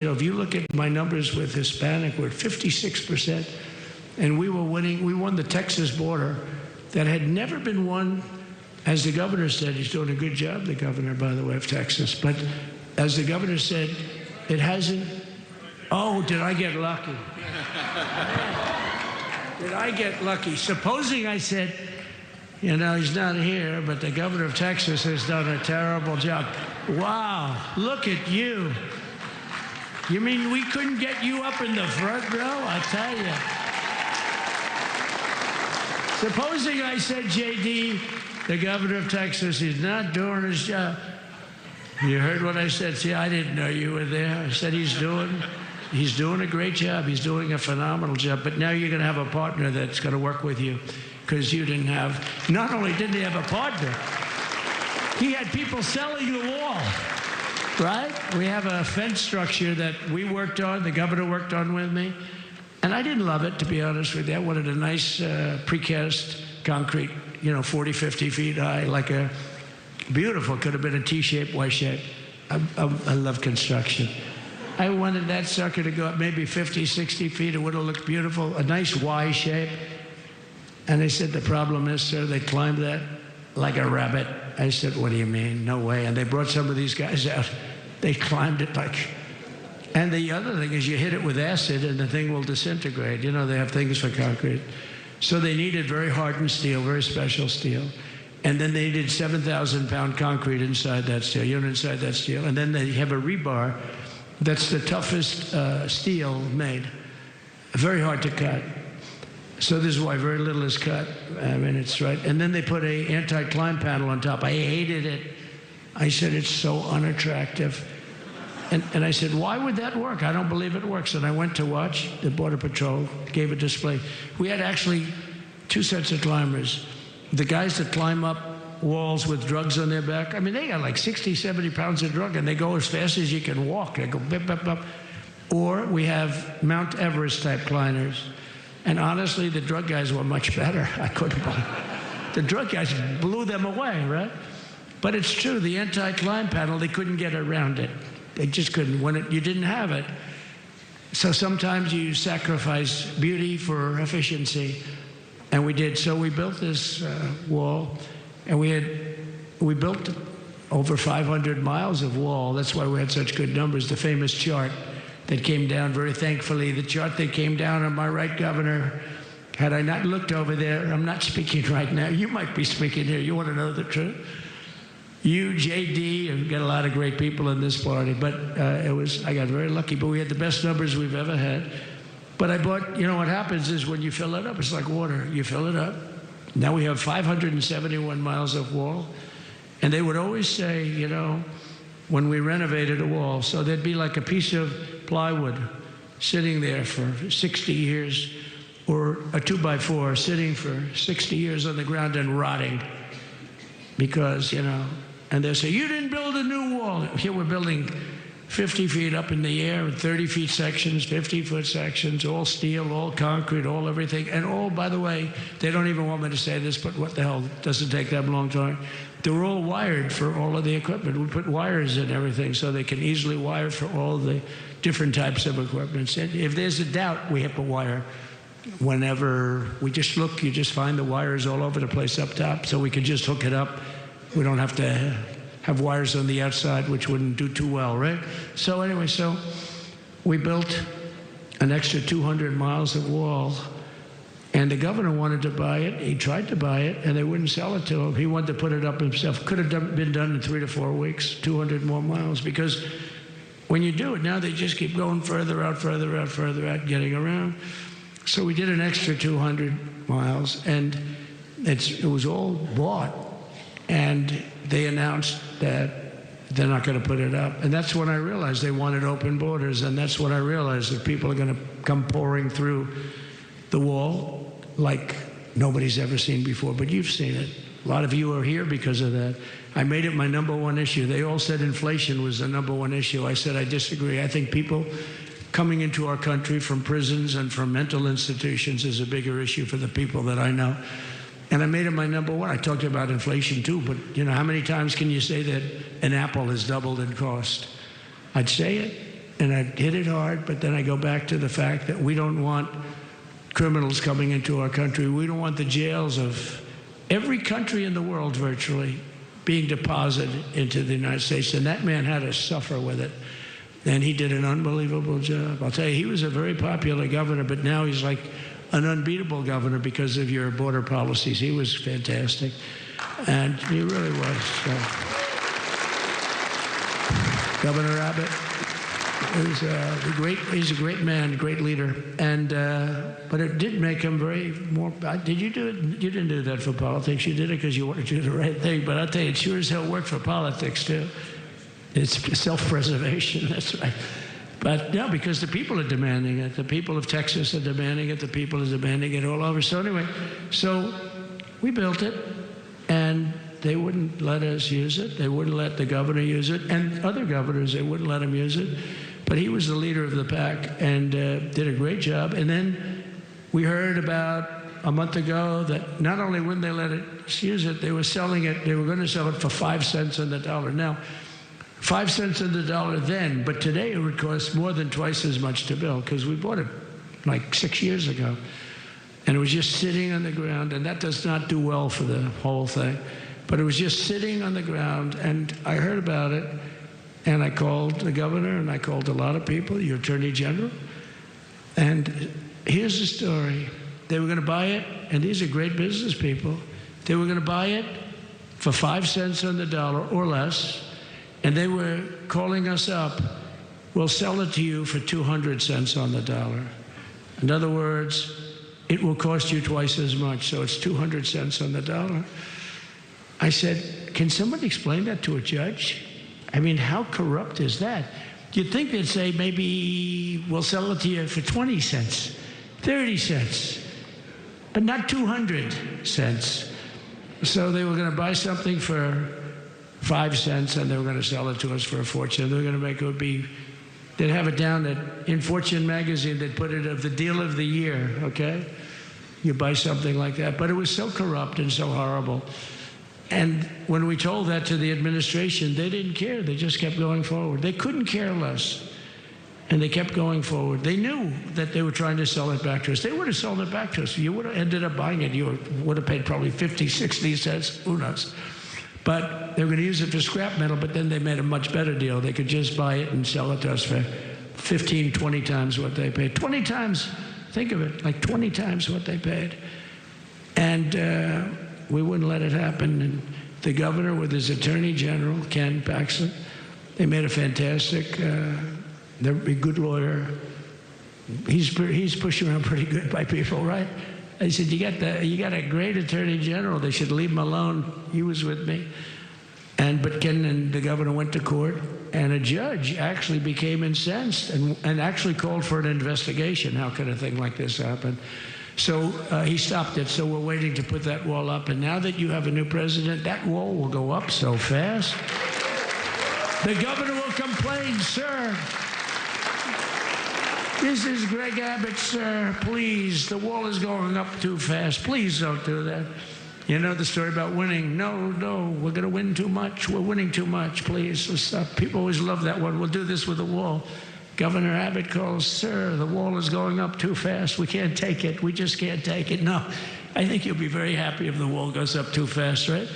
if you look at my numbers with Hispanic, we're 56%. And we were winning. We won the Texas border that had never been won. As the governor said, he's doing a good job, the governor, by the way, of Texas. But as the governor said, it hasn't. Oh, did I get lucky? Did I get lucky? Supposing I said, you know, he's not here, but the governor of Texas has done a terrible job. Wow, look at you. You mean we couldn't get you up in the front row? I tell you. Supposing I said, J.D., the governor of Texas, he's not doing his job. You heard what I said. See, I didn't know you were there. I said he's doing a great job. He's doing a phenomenal job. But now you're going to have a partner that's going to work with you because you didn't have, not only didn't he have a partner, he had people selling the wall, right? We have a fence structure that we worked on, the governor worked on with me. And I didn't love it, to be honest with you. I wanted a nice precast concrete, 40, 50 feet high, like a beautiful, could have been a T-shape, Y-shape. I love construction. I wanted that sucker to go up maybe 50, 60 feet. It would have looked beautiful, a nice Y shape. And they said, the problem is, sir, they climbed that like a rabbit. I said, what do you mean? No way. And they brought some of these guys out. They climbed it like... And the other thing is you hit it with acid and the thing will disintegrate. They have things for concrete. So they needed very hardened steel, very special steel. And then they needed 7,000-pound concrete inside that steel, inside that steel. And then they have a rebar that's the toughest steel made. Very hard to cut. So this is why very little is cut. I mean, it's right. And then they put a anti-climb panel on top. I hated it. I said, it's so unattractive. And I said, why would that work? I don't believe it works. And I went to watch. The Border Patrol gave a display. We had actually two sets of climbers. The guys that climb up walls with drugs on their back. I mean, they got like 60, 70 pounds of drug, and they go as fast as you can walk. They go bip, bip, bip. Or we have Mount Everest-type climbers. And honestly, the drug guys were much better. I couldn't believe it. The drug guys blew them away, right? But it's true. The anti-climb panel, they couldn't get around it. They just couldn't. You didn't have it. So sometimes you sacrifice beauty for efficiency. And we did. So we built this wall, and we built over 500 miles of wall. That's why we had such good numbers. The famous chart that came down, very thankfully, the chart that came down on my right, Governor, had I not looked over there, I'm not speaking right now. You might be speaking here. You want to know the truth? You, J.D., and got a lot of great people in this party, but I got very lucky, but we had the best numbers we've ever had. But I bought, what happens is when you fill it up, it's like water. You fill it up. Now we have 571 miles of wall. And they would always say, when we renovated a wall, so there'd be like a piece of plywood sitting there for 60 years, or a 2x4 sitting for 60 years on the ground and rotting. Because, and they'll say, you didn't build a new wall. Here we're building 50 feet up in the air, 30 feet sections, 50-foot sections, all steel, all concrete, all everything. And all, by the way, they don't even want me to say this, but what the hell, it doesn't take that long time. They're all wired for all of the equipment. We put wires in everything so they can easily wire for all the different types of equipment. And if there's a doubt, we have to wire. Whenever we just look, you just find the wires all over the place up top, so we can just hook it up. We don't have to have wires on the outside, which wouldn't do too well, right? So anyway, so we built an extra 200 miles of wall, and the governor wanted to buy it. He tried to buy it, and they wouldn't sell it to him. He wanted to put it up himself. Could have been done in 3 to 4 weeks, 200 more miles, because when you do it, now they just keep going further out, further out, further out, getting around. So we did an extra 200 miles, and it was all bought. And they announced that they're not going to put it up. And that's when I realized they wanted open borders. And that's when I realized that people are going to come pouring through the wall like nobody's ever seen before. But you've seen it. A lot of you are here because of that. I made it my #1 issue. They all said inflation was the #1 issue. I said I disagree. I think people coming into our country from prisons and from mental institutions is a bigger issue for the people that I know. And I made it my #1. I talked about inflation too, but how many times can you say that an apple has doubled in cost? I'd say it. and I hit it hard, but then I go back to the fact that we don't want criminals coming into our country. We don't want the jails of every country in the world virtually being deposited into the United States. And that man had to suffer with it. And he did an unbelievable job. I'll tell you, he was a very popular governor, but now he's like an unbeatable governor because of your border policies. He was fantastic. And he really was. So. Governor Abbott he's a great man, great leader. And, but it did make him did you do it? You didn't do that for politics. You did it because you wanted to do the right thing. But I'll tell you, it sure as hell worked for politics, too. It's self-preservation, that's right. But no, because the people are demanding it. The people of Texas are demanding it. The people are demanding it all over. So anyway, so we built it, and they wouldn't let us use it. They wouldn't let the governor use it. And other governors, they wouldn't let him use it. But he was the leader of the pack and did a great job. And then we heard about a month ago that not only wouldn't they let us use it, they were selling it. They were going to sell it for 5 cents on the dollar. Now, 5 cents on the dollar then, but today it would cost more than twice as much to build because we bought it like 6 years ago. And it was just sitting on the ground, and that does not do well for the whole thing. But it was just sitting on the ground, and I heard about it, and I called the governor, and I called a lot of people, your attorney general. And here's the story. They were going to buy it, and these are great business people. They were going to buy it for 5 cents on the dollar or less, and they were calling us up, we'll sell it to you for 200 cents on the dollar. In other words, it will cost you twice as much, so it's 200 cents on the dollar. I said, can somebody explain that to a judge? I mean, how corrupt is that? You'd think they'd say, maybe we'll sell it to you for 20 cents, 30 cents, but not 200 cents. So they were going to buy something for 5 cents, and they were going to sell it to us for a fortune. They were going to make it be, they'd have it down in Fortune magazine, they'd put it of the deal of the year, okay? You buy something like that. But it was so corrupt and so horrible. And when we told that to the administration, they didn't care. They just kept going forward. They couldn't care less. And they kept going forward. They knew that they were trying to sell it back to us. They would have sold it back to us. You would have ended up buying it. You would have paid probably 50, 60 cents, who knows. But they were going to use it for scrap metal, but then they made a much better deal. They could just buy it and sell it to us for 15, 20 times what they paid. 20 times, think of it, like 20 times what they paid. And we wouldn't let it happen. And the governor with his attorney general, Ken Paxton, they made a fantastic, they're a good lawyer. He's pushed around pretty good by people, right? I said, you got a great attorney general. They should leave him alone. He was with me. But Ken and the governor went to court, and a judge actually became incensed and actually called for an investigation. How could a thing like this happen? So he stopped it. So we're waiting to put that wall up. And now that you have a new president, that wall will go up so fast. The governor will complain, sir. This is Greg Abbott, sir. Please, the wall is going up too fast. Please don't do that. You know the story about winning. No, we're going to win too much. We're winning too much. Please, let's stop. People always love that one. We'll do this with the wall. Governor Abbott calls, sir, the wall is going up too fast. We can't take it. We just can't take it. No, I think you'll be very happy if the wall goes up too fast, right?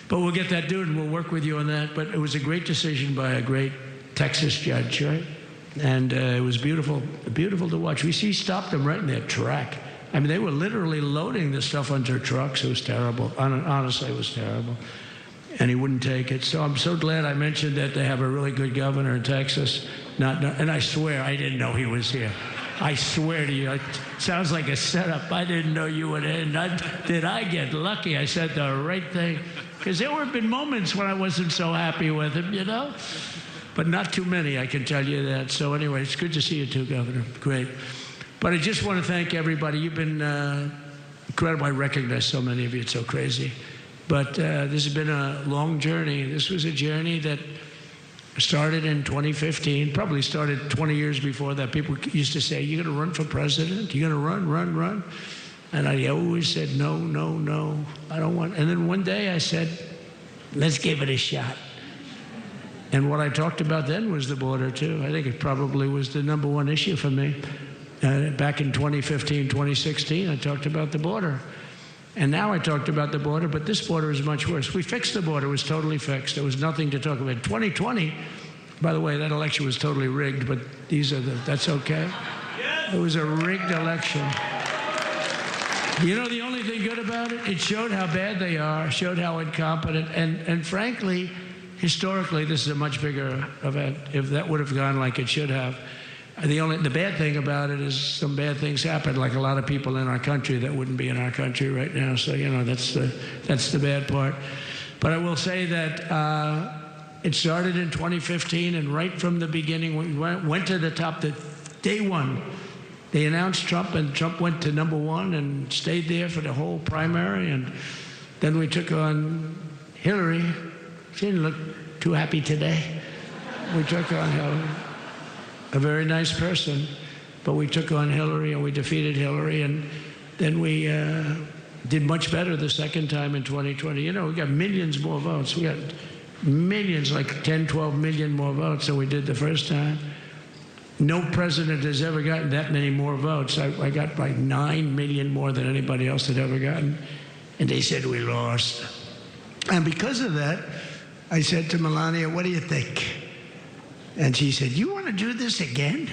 But we'll get that dude, and we'll work with you on that. But it was a great decision by a great Texas judge, right? And it was beautiful, beautiful to watch. We stopped them right in their track. I mean, they were literally loading this stuff onto trucks. It was terrible. Honestly, it was terrible. And he wouldn't take it. So I'm so glad I mentioned that they have a really good governor in Texas. And I swear I didn't know he was here. I swear to you, it sounds like a setup. I didn't know you would end. Did I get lucky? I said the right thing. Because there have been moments when I wasn't so happy with him, you know? But not too many, I can tell you that. So anyway, it's good to see you too, Governor. Great. But I just want to thank everybody. You've been incredible. I recognize so many of you. It's so crazy. But this has been a long journey. This was a journey that started in 2015, probably started 20 years before that. People used to say, you're going to run for president? You're going to run? And I always said, no, I don't want. And then one day I said, let's give it a shot. And what I talked about then was the border, too. I think it probably was the number one issue for me. Back in 2015, 2016, I talked about the border. And now I talked about the border, but this border is much worse. We fixed the border. It was totally fixed. There was nothing to talk about. 2020, by the way, that election was totally rigged, but that's okay. It was a rigged election. You know the only thing good about it? It showed how bad they are, showed how incompetent, and frankly, historically, this is a much bigger event. If that would have gone like it should have. The bad thing about it is some bad things happened, like a lot of people in our country that wouldn't be in our country right now. So, you know, that's the bad part. But I will say that it started in 2015, and right from the beginning, we went to the top. Day one, they announced Trump, and Trump went to number one and stayed there for the whole primary. And then we took on Hillary. She didn't look too happy today. We took on Hillary. A very nice person, but we took on Hillary and we defeated Hillary, and then we did much better the second time in 2020. You know, we got millions more votes. We got millions, like 10, 12 million more votes than we did the first time. No president has ever gotten that many more votes. I got like 9 million more than anybody else had ever gotten, and they said we lost. And because of that, I said to Melania, what do you think? And she said, you want to do this again?